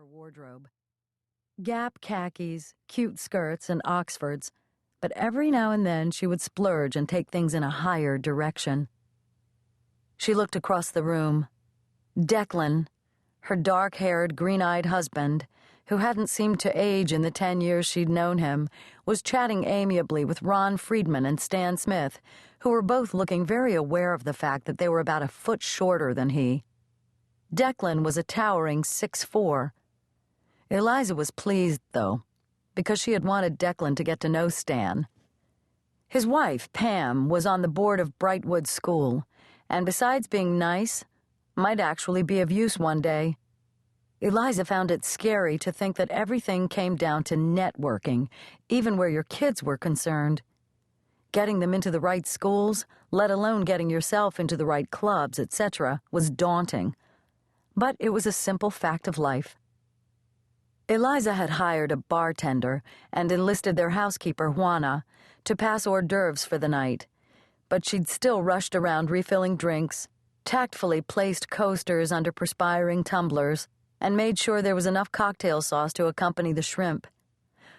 her wardrobe. Gap khakis, cute skirts, and Oxfords, but every now and then she would splurge and take things in a higher direction. She looked across the room. Declan, her dark-haired, green-eyed husband, who hadn't seemed to age in the 10 years she'd known him, was chatting amiably with Ron Friedman and Stan Smith, who were both looking very aware of the fact that they were about a foot shorter than he. Declan was a towering 6'4". Eliza was pleased, though, because she had wanted Declan to get to know Stan. His wife, Pam, was on the board of Brightwood School, and besides being nice, might actually be of use one day. Eliza found it scary to think that everything came down to networking, even where your kids were concerned. Getting them into the right schools, let alone getting yourself into the right clubs, etc., was daunting. But it was a simple fact of life. Eliza had hired a bartender and enlisted their housekeeper, Juana, to pass hors d'oeuvres for the night, but she'd still rushed around refilling drinks, tactfully placed coasters under perspiring tumblers, and made sure there was enough cocktail sauce to accompany the shrimp.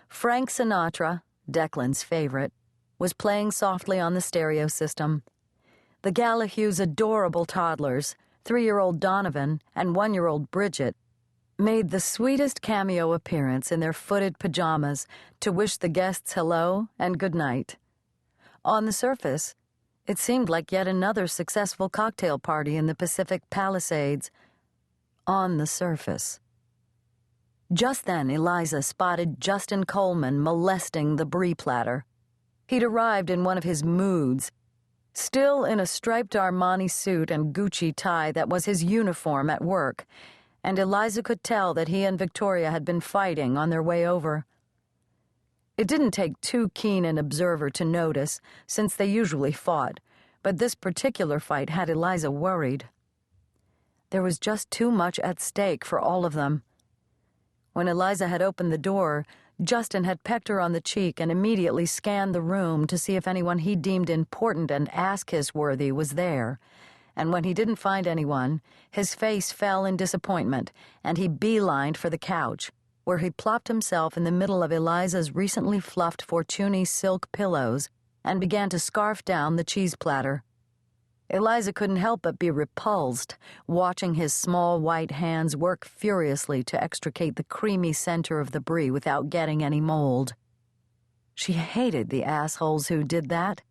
Frank Sinatra, Declan's favorite, was playing softly on the stereo system. The Gallagher's adorable toddlers, 3-year-old Donovan and 1-year-old Bridget, made the sweetest cameo appearance in their footed pajamas to wish the guests hello and good night. On the surface, it seemed like yet another successful cocktail party in the Pacific Palisades. On the surface. Just then, Eliza spotted Justin Coleman molesting the brie platter. He'd arrived in one of his moods, still in a striped Armani suit and Gucci tie that was his uniform at work, and Eliza could tell that he and Victoria had been fighting on their way over. It didn't take too keen an observer to notice, since they usually fought, but this particular fight had Eliza worried. There was just too much at stake for all of them. When Eliza had opened the door, Justin had pecked her on the cheek and immediately scanned the room to see if anyone he deemed important and ass-kiss-worthy was there. And when he didn't find anyone, his face fell in disappointment, and he beelined for the couch, where he plopped himself in the middle of Eliza's recently fluffed Fortuny silk pillows and began to scarf down the cheese platter. Eliza couldn't help but be repulsed, watching his small white hands work furiously to extricate the creamy center of the brie without getting any mold. She hated the assholes who did that.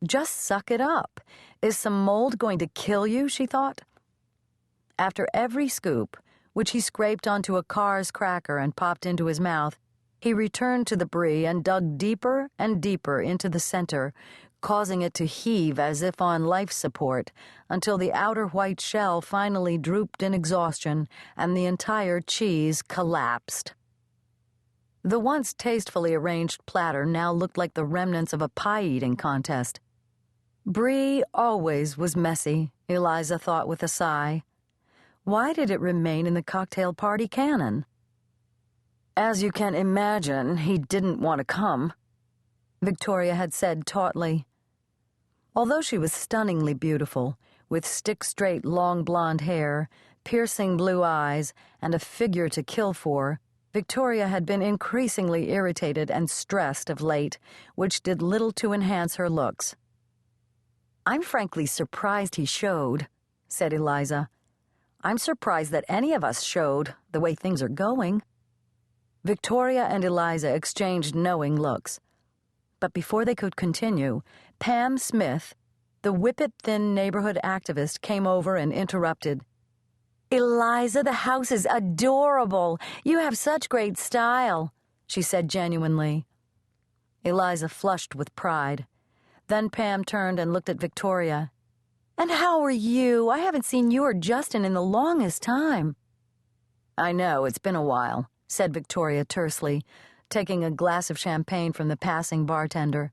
Just suck it up. Is some mold going to kill you, she thought. After every scoop, which he scraped onto a Cars cracker and popped into his mouth, he returned to the brie and dug deeper and deeper into the center, causing it to heave as if on life support, until the outer white shell finally drooped in exhaustion and the entire cheese collapsed. The once tastefully arranged platter now looked like the remnants of a pie-eating contest. Brie always was messy, Eliza thought with a sigh. Why did it remain in the cocktail party canon? As you can imagine, he didn't want to come, Victoria had said tautly. Although she was stunningly beautiful, with stick-straight long blonde hair, piercing blue eyes, and a figure to kill for, Victoria had been increasingly irritated and stressed of late, which did little to enhance her looks. "I'm frankly surprised he showed," said Eliza. "I'm surprised that any of us showed, the way things are going." Victoria and Eliza exchanged knowing looks. But before they could continue, Pam Smith, the whippet-thin neighborhood activist, came over and interrupted. "Eliza, the house is adorable. You have such great style," she said genuinely. Eliza flushed with pride. Then Pam turned and looked at Victoria. "And how are you? I haven't seen you or Justin in the longest time." "I know, it's been a while," said Victoria tersely, taking a glass of champagne from the passing bartender.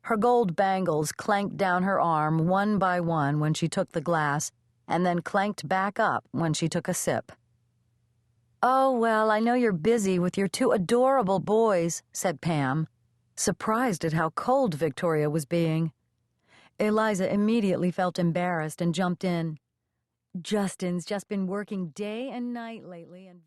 Her gold bangles clanked down her arm one by one when she took the glass, and then clanked back up when she took a sip. "Oh, well, I know you're busy with your 2 adorable boys," said Pam, surprised at how cold Victoria was being. Eliza immediately felt embarrassed and jumped in. "Justin's just been working day and night lately and